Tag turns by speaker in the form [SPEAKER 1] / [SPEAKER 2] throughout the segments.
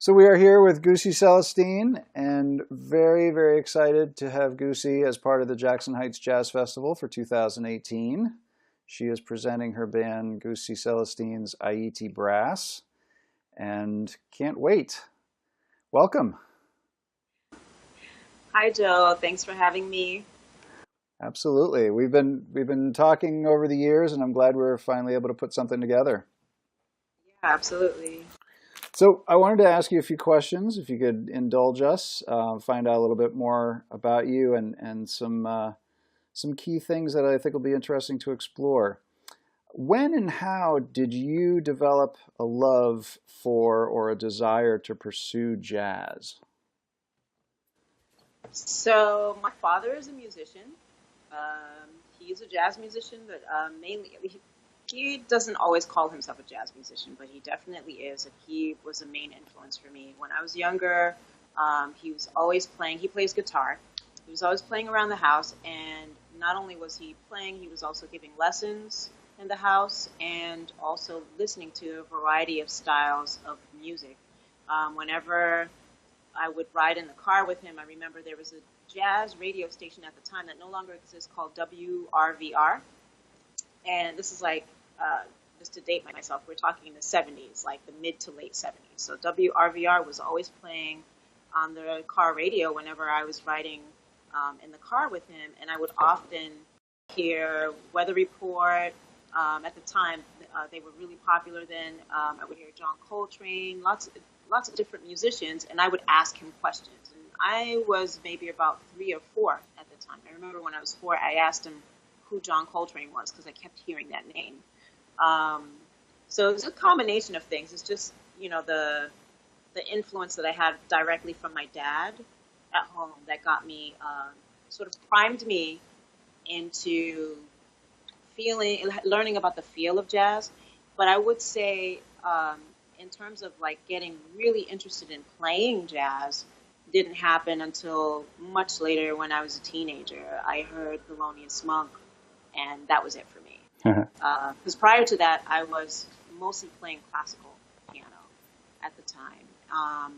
[SPEAKER 1] So we are here with Goussy Celestin, and very, very excited to have Goussy as part of the Jackson Heights Jazz Festival for 2018. She is presenting her band Goussy Celestin's Aiti Brass, and can't wait. Welcome.
[SPEAKER 2] Hi, Joe. Thanks for having me.
[SPEAKER 1] Absolutely. We've been talking over the years, and I'm glad we're finally able to put something together.
[SPEAKER 2] Yeah, absolutely.
[SPEAKER 1] So I wanted to ask you a few questions, if you could indulge us, find out a little bit more about you and some key things that I think will be interesting to explore. When and how did you develop a love for or a desire to pursue jazz?
[SPEAKER 2] So my father is a musician. He's a jazz musician, but mainly he doesn't always call himself a jazz musician, but he definitely is. And he was a main influence for me. When I was younger, he was always playing. He plays guitar. He was always playing around the house, and not only was he playing, he was also giving lessons in the house and also listening to a variety of styles of music. Whenever I would ride in the car with him, I remember there was a jazz radio station at the time that no longer exists called WRVR. And this is like, just to date myself, we're talking in the 70s, like the mid to late 70s. So WRVR was always playing on the car radio whenever I was riding in the car with him. And I would often hear Weather Report. At the time, they were really popular then. I would hear John Coltrane, lots of different musicians, and I would ask him questions. And I was maybe about 3 or 4 at the time. I remember when I was 4, I asked him who John Coltrane was because I kept hearing that name. So it's a combination of things. It's just, the influence that I had directly from my dad at home that got me, sort of primed me into learning about the feel of jazz. But I would say, in terms of like getting really interested in playing jazz, didn't happen until much later when I was a teenager. I heard Thelonious Monk, and that was it for me. Because prior to that, I was mostly playing classical piano at the time.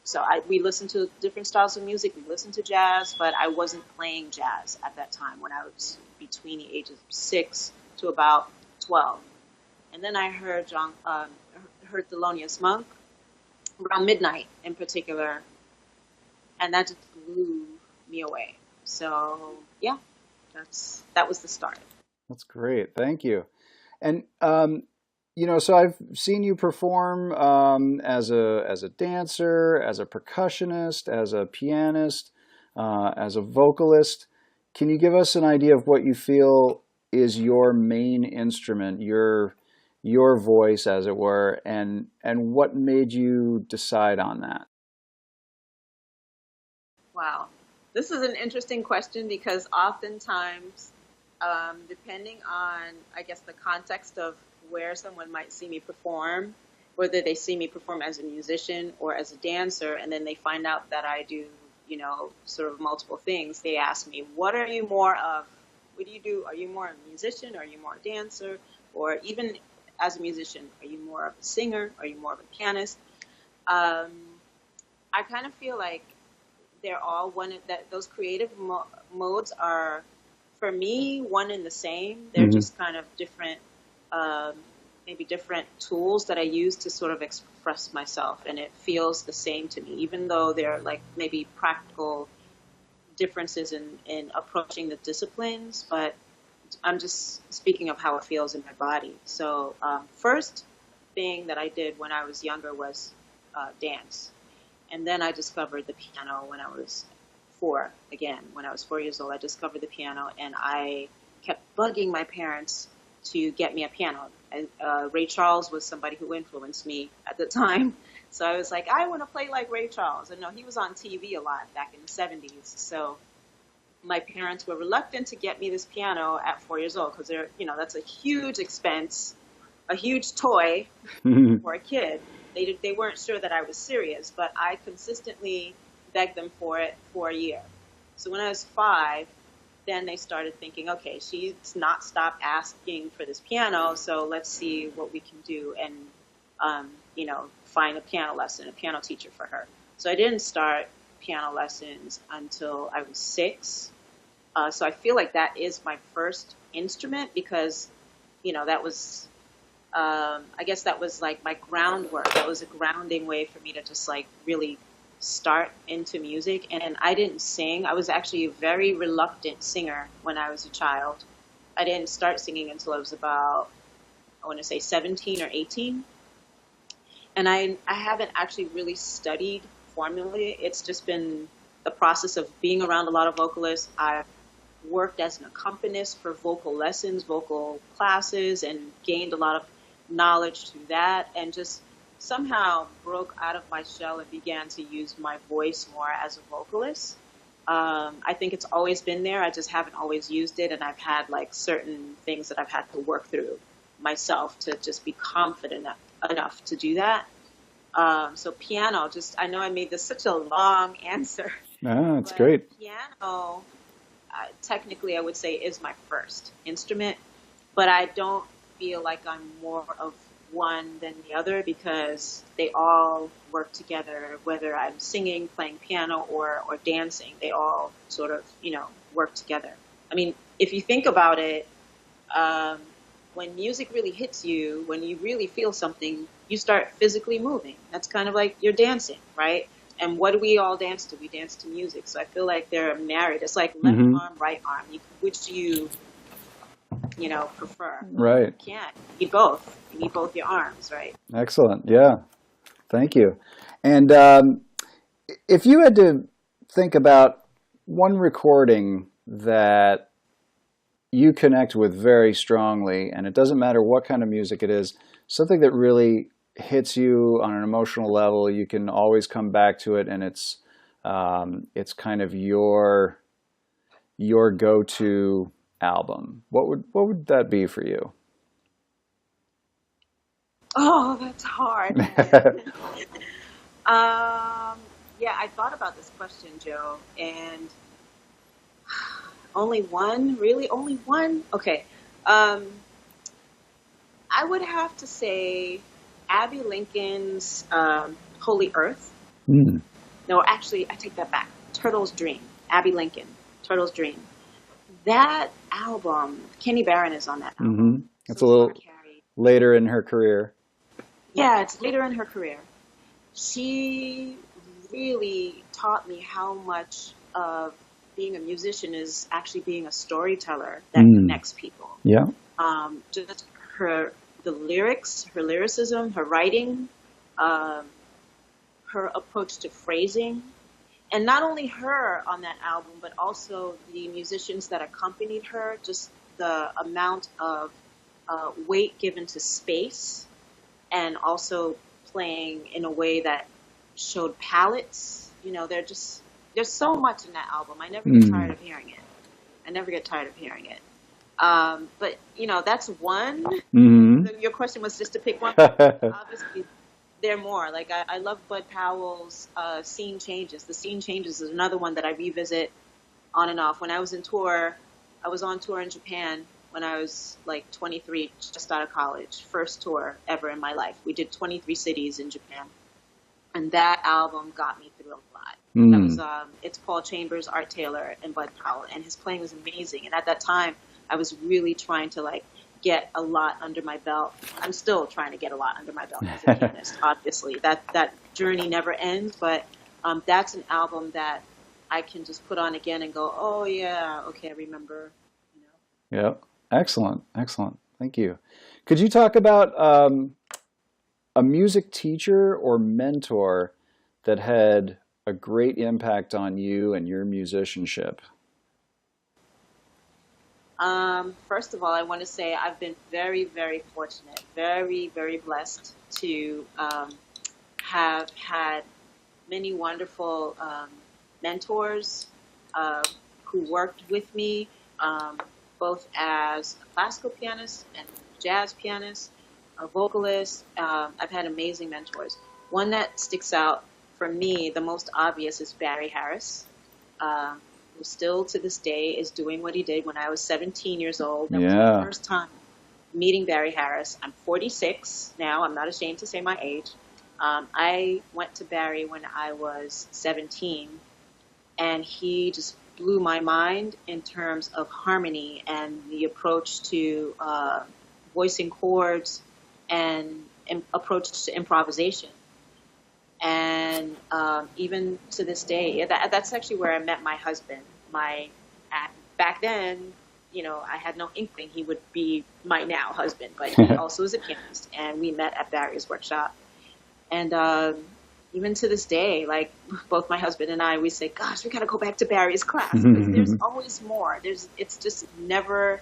[SPEAKER 2] So we listened to different styles of music. We listened to jazz, but I wasn't playing jazz at that time when I was between the ages of 6 to about 12. And then I heard heard Thelonious Monk around midnight in particular, and that just blew me away. So yeah, that was the start.
[SPEAKER 1] That's great. Thank you. And so I've seen you perform as a dancer, as a percussionist, as a pianist, as a vocalist. Can you give us an idea of what you feel is your main instrument, your voice, as it were, and what made you decide on that?
[SPEAKER 2] Wow. This is an interesting question because oftentimes, depending on, I guess, the context of where someone might see me perform, whether they see me perform as a musician or as a dancer, and then they find out that I do, sort of multiple things, they ask me, what are you more of? What do you do? Are you more a musician? Are you more a dancer? Or even as a musician, are you more of a singer? Are you more of a pianist? I kind of feel like they're all those creative modes are, for me, one and the same. They're just kind of different, maybe different tools that I use to sort of express myself, and it feels the same to me, even though they're like maybe practical differences in approaching the disciplines, but I'm just speaking of how it feels in my body. So first thing that I did when I was younger was dance. And then I discovered the piano when I was 4. Again, when I was 4 years old, I discovered the piano, and I kept bugging my parents to get me a piano. Ray Charles was somebody who influenced me at the time. So I was like, I want to play like Ray Charles. And no, he was on TV a lot back in the 70s. So my parents were reluctant to get me this piano at 4 years old because that's a huge expense, a huge toy for a kid. They weren't sure that I was serious, but I consistently begged them for it for a year. So when I was 5, then they started thinking, okay, she's not stopped asking for this piano, so let's see what we can do. And find a piano teacher for her. So I didn't start piano lessons until I was 6. So I feel like that is my first instrument because, that was, I guess that was like my groundwork. That was a grounding way for me to just like really start into music. And I didn't sing. I was actually a very reluctant singer when I was a child. I didn't start singing until I was about, I want to say 17 or 18. And I haven't actually really studied formally. It's just been the process of being around a lot of vocalists. I've worked as an accompanist for vocal lessons, vocal classes, and gained a lot of knowledge through that, and just somehow broke out of my shell and began to use my voice more as a vocalist. I think it's always been there. I just haven't always used it, and I've had like certain things that I've had to work through myself to just be confident enough to do that. So piano, I know I made this such a long answer.
[SPEAKER 1] Ah, that's great.
[SPEAKER 2] Piano, technically I would say is my first instrument, but I don't feel like I'm more of one than the other because they all work together, whether I'm singing, playing piano, or dancing. They all sort of, work together. I mean, if you think about it, when music really hits you, when you really feel something, you start physically moving. That's kind of like you're dancing, right? And what do we all dance to? We dance to music. So I feel like they're married. It's like left arm, right arm. Which do you prefer?
[SPEAKER 1] Right.
[SPEAKER 2] You can't. You need both. You need both your arms, right?
[SPEAKER 1] Excellent. Yeah. Thank you. And if you had to think about one recording that you connect with very strongly, and it doesn't matter what kind of music it is, something that really hits you on an emotional level, you can always come back to it, and it's kind of your go-to album. What would that be for you?
[SPEAKER 2] Oh, that's hard. Yeah, I thought about this question, Joe, and only one? Really? Only one? Okay. I would have to say Abby Lincoln's Holy Earth.
[SPEAKER 1] Mm.
[SPEAKER 2] No, actually, I take that back. Turtle's Dream. Abby Lincoln, Turtle's Dream. That album, Kenny Barron is on that album.
[SPEAKER 1] Mm-hmm. It's a little later in her career.
[SPEAKER 2] Yeah, it's later in her career. She really taught me how much of being a musician is actually being a storyteller that connects people.
[SPEAKER 1] Yeah.
[SPEAKER 2] Just the lyrics, her lyricism, her writing, her approach to phrasing. And not only her on that album, but also the musicians that accompanied her, just the amount of weight given to space, and also playing in a way that showed palettes. There's so much in that album. I never get tired of hearing it. But, that's one.
[SPEAKER 1] Mm-hmm.
[SPEAKER 2] Your question was just to pick one. Obviously, there are more. Like, I love Bud Powell's Scene Changes. The Scene Changes is another one that I revisit on and off. When I was on tour in Japan when I was like 23, just out of college. First tour ever in my life. We did 23 cities in Japan. And that album got me through a lot. That was it's Paul Chambers, Art Taylor, and Bud Powell, and his playing was amazing. And at that time, I was really trying to like get a lot under my belt. I'm still trying to get a lot under my belt as a pianist. Obviously, that journey never ends. But that's an album that I can just put on again and go, oh yeah, okay, I remember.
[SPEAKER 1] Yeah, excellent. Thank you. Could you talk about a music teacher or mentor that had a great impact on you and your musicianship?
[SPEAKER 2] First of all, I want to say I've been very, very fortunate, very, very blessed to have had many wonderful mentors who worked with me, both as a classical pianist and jazz pianist, a vocalist. I've had amazing mentors. One that sticks out for me, the most obvious, is Barry Harris, who still to this day is doing what he did when I was 17 years old. That was my first time meeting Barry Harris. I'm 46 now. I'm not ashamed to say my age. I went to Barry when I was 17, and he just blew my mind in terms of harmony and the approach to voicing chords and approach to improvisation. And even to this day, that's actually where I met my husband. Back then, I had no inkling he would be my now husband, but he also is a pianist, and we met at Barry's workshop. And even to this day, like both my husband and I, we say, "Gosh, we got to go back to Barry's class because there's always more. It's just never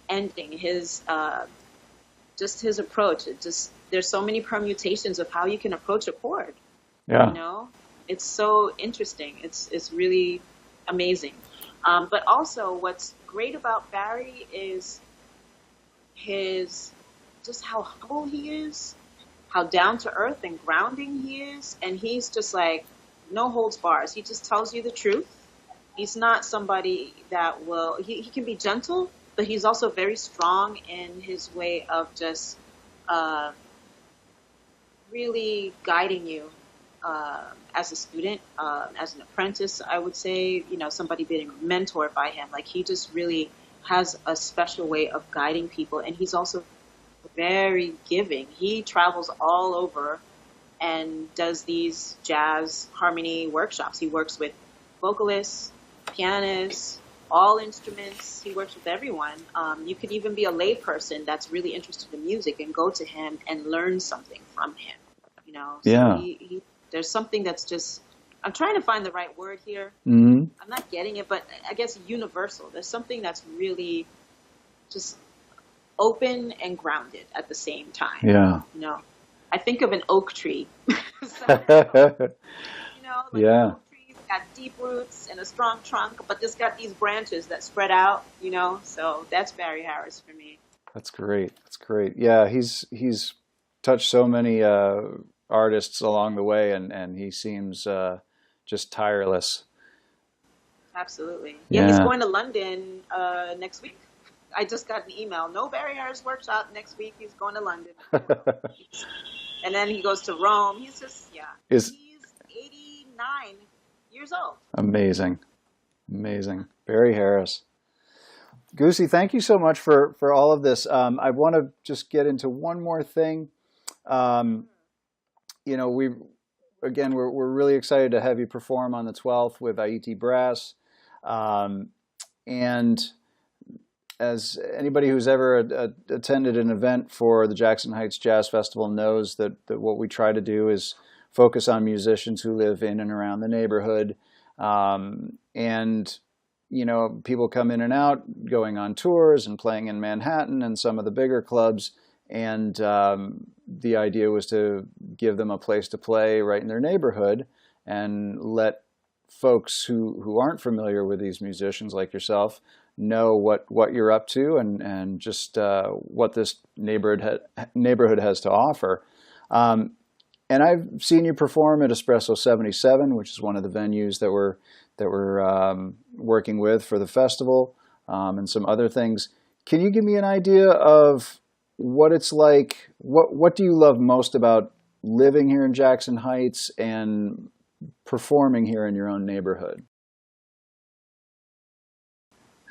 [SPEAKER 2] ending. His approach. There's so many permutations of how you can approach a chord.
[SPEAKER 1] Yeah.
[SPEAKER 2] It's so interesting. It's really amazing. But also, what's great about Barry is just how humble he is, how down to earth and grounding he is, and he's just like no holds bars. He just tells you the truth. He's not somebody that he can be gentle, but he's also very strong in his way of just really guiding you as a student, as an apprentice, I would say, somebody being mentored by him. Like, he just really has a special way of guiding people, and he's also very giving. He travels all over and does these jazz harmony workshops. He works with vocalists, pianists, all instruments. He works with everyone. You could even be a lay person that's really interested in music and go to him and learn something from him. So
[SPEAKER 1] yeah.
[SPEAKER 2] There's something that's just, I'm trying to find the right word here.
[SPEAKER 1] Mm-hmm.
[SPEAKER 2] I'm not getting it, but I guess universal. There's something that's really just open and grounded at the same time.
[SPEAKER 1] Yeah.
[SPEAKER 2] I think of an oak tree. So,
[SPEAKER 1] yeah.
[SPEAKER 2] An oak tree's got deep roots and a strong trunk, but it's got these branches that spread out, so that's Barry Harris for me.
[SPEAKER 1] That's great. That's great. Yeah. He's touched so many artists along the way, and he seems just tireless.
[SPEAKER 2] Absolutely. Yeah, he's going to London next week. I just got an email. No Barry Harris workshop next week. He's going to London. And then he goes to Rome. He's just, he's 89 years old. Amazing.
[SPEAKER 1] Barry Harris. Goussy, thank you so much for all of this. I want to just get into one more thing. We're really excited to have you perform on the 12th with Haiti Brass. And as anybody who's ever attended an event for the Jackson Heights Jazz Festival knows, that what we try to do is focus on musicians who live in and around the neighborhood. People come in and out, going on tours and playing in Manhattan and some of the bigger clubs. And the idea was to give them a place to play right in their neighborhood and let folks who aren't familiar with these musicians like yourself know what you're up to and just what this neighborhood has to offer. And I've seen you perform at Espresso 77, which is one of the venues that we're working with for the festival, and some other things. Can you give me an idea of what it's like? What do you love most about living here in Jackson Heights and performing here in your own neighborhood?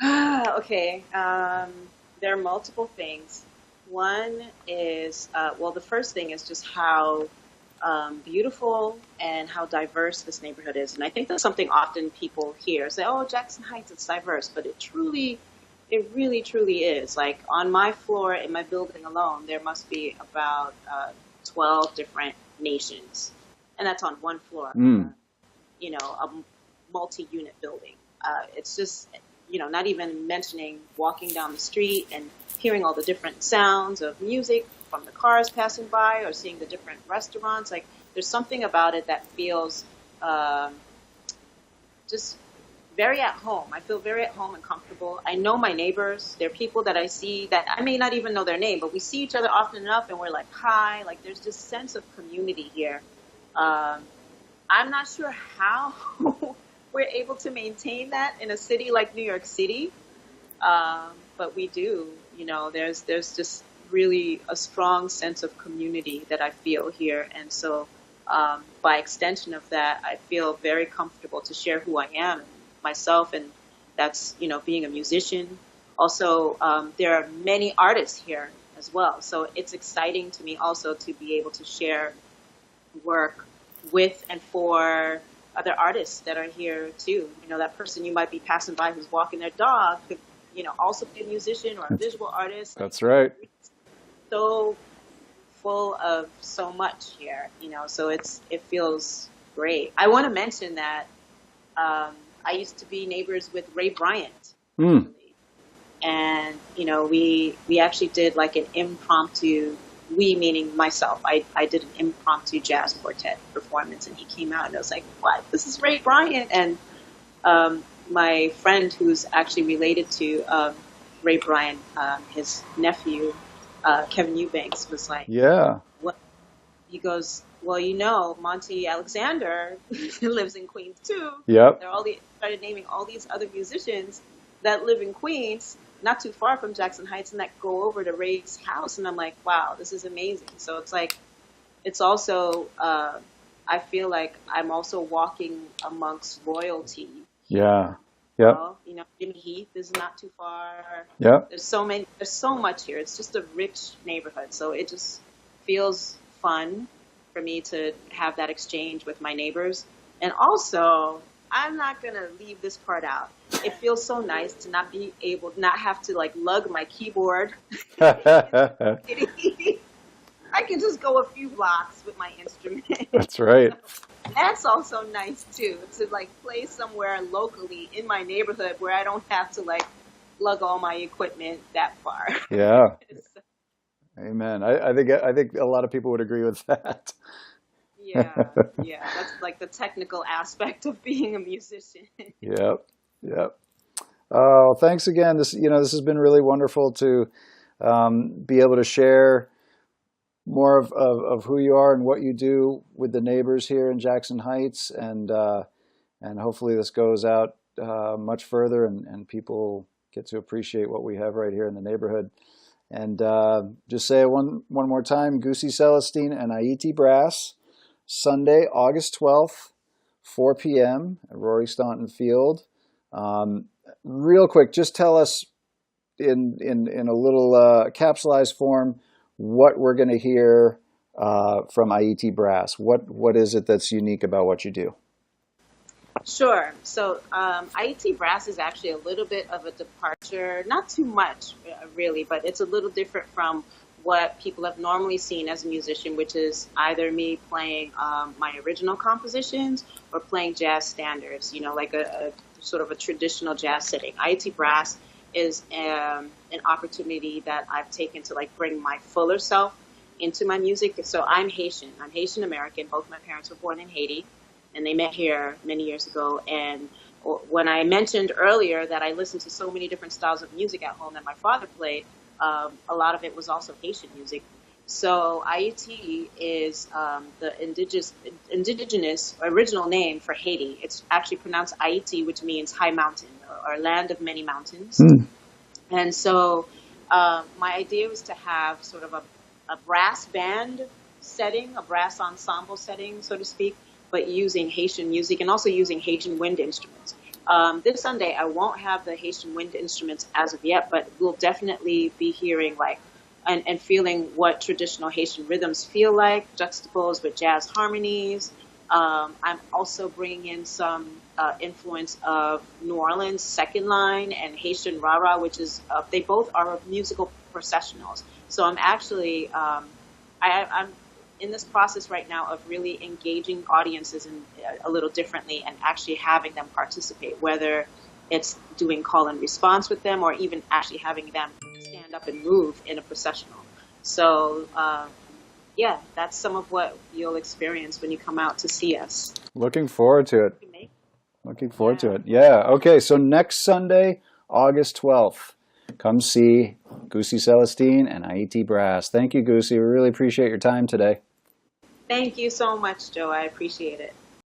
[SPEAKER 2] Okay. There are multiple things. One is, the first thing is just how beautiful and how diverse this neighborhood is. And I think that's something often people hear, say, oh, Jackson Heights, it's diverse, but it really, truly is. Like, on my floor in my building alone, there must be about 12 different nations. And that's on one floor, a multi-unit building. It's just, not even mentioning walking down the street and hearing all the different sounds of music from the cars passing by or seeing the different restaurants. Like, there's something about it that feels just very at home. I feel very at home and comfortable. I know my neighbors. They're people that I see that I may not even know their name, but we see each other often enough and we're like, hi. Like, there's this sense of community here. I'm not sure how we're able to maintain that in a city like New York City, but we do. There's just really a strong sense of community that I feel here, and so by extension of that, I feel very comfortable to share who I am and myself, and that's, being a musician. Also, there are many artists here as well, so it's exciting to me also to be able to share work with and for other artists that are here too. That person you might be passing by who's walking their dog could, also be a musician or a visual artist.
[SPEAKER 1] That's right.
[SPEAKER 2] So full of so much here, so it feels great. I want to mention that I used to be neighbors with Ray Bryant. And, we actually did like an impromptu, we meaning myself, I did an impromptu jazz quartet performance, and he came out and I was like, what? This is Ray Bryant. And my friend who's actually related to Ray Bryant, his nephew, Kevin Eubanks, was like,
[SPEAKER 1] yeah.
[SPEAKER 2] What? He goes, well, Monty Alexander lives in Queens too.
[SPEAKER 1] Yep.
[SPEAKER 2] Started naming all these other musicians that live in Queens, not too far from Jackson Heights, and that go over to Ray's house. And I'm like, wow, this is amazing. So it's like, it's also, I feel like I'm also walking amongst royalty.
[SPEAKER 1] Yeah. Yep.
[SPEAKER 2] Jimmy Heath is not too far.
[SPEAKER 1] Yep.
[SPEAKER 2] There's so much here. It's just a rich neighborhood. So it just feels fun for me to have that exchange with my neighbors. And also, I'm not going to leave this part out. It feels so nice to not have to like lug my keyboard. I can just go a few blocks with my instrument.
[SPEAKER 1] That's right.
[SPEAKER 2] That's also nice too, to like play somewhere locally in my neighborhood where I don't have to like lug all my equipment that far.
[SPEAKER 1] Yeah. Amen. I think a lot of people would agree with that.
[SPEAKER 2] Yeah. That's like the technical aspect of being a musician.
[SPEAKER 1] Yep. Oh, thanks again. This has been really wonderful to be able to share more of who you are and what you do with the neighbors here in Jackson Heights, and hopefully this goes out much further, and people get to appreciate what we have right here in the neighborhood. And just say it one more time: Goussy Celestin and Haiti Brass, Sunday, August 12th, 4 p.m. at Rory Staunton Field. Real quick, just tell us in a little capsulized form what we're going to hear from Haiti Brass. What is it that's unique about what you do?
[SPEAKER 2] Sure. So Haiti Brass is actually a little bit of a departure, not too much really, but it's a little different from what people have normally seen as a musician, which is either me playing my original compositions or playing jazz standards, like a sort of a traditional jazz setting. Haiti Brass is an opportunity that I've taken to like bring my fuller self into my music. So I'm Haitian. I'm Haitian American. Both my parents were born in Haiti, and they met here many years ago. And when I mentioned earlier that I listened to so many different styles of music at home that my father played, a lot of it was also Haitian music. So Haiti is the indigenous original name for Haiti. It's actually pronounced Haiti, which means high mountain or land of many mountains. And so my idea was to have sort of a brass band setting, a brass ensemble setting, so to speak, but using Haitian music and also using Haitian wind instruments. This Sunday, I won't have the Haitian wind instruments as of yet, but we'll definitely be hearing and feeling what traditional Haitian rhythms feel like, juxtaposed with jazz harmonies. I'm also bringing in some influence of New Orleans second line and Haitian rara, which is they both are musical processionals. So I'm actually I'm in this process right now of really engaging audiences a little differently and actually having them participate, whether it's doing call and response with them or even actually having them stand up and move in a processional. So yeah, that's some of what you'll experience when you come out to see us.
[SPEAKER 1] Looking forward to it. Yeah. Okay. So next Sunday, August 12th, come see Goussy Celestin and Haiti Brass. Thank you, Goussy. We really appreciate your time today.
[SPEAKER 2] Thank you so much, Joe. I appreciate it.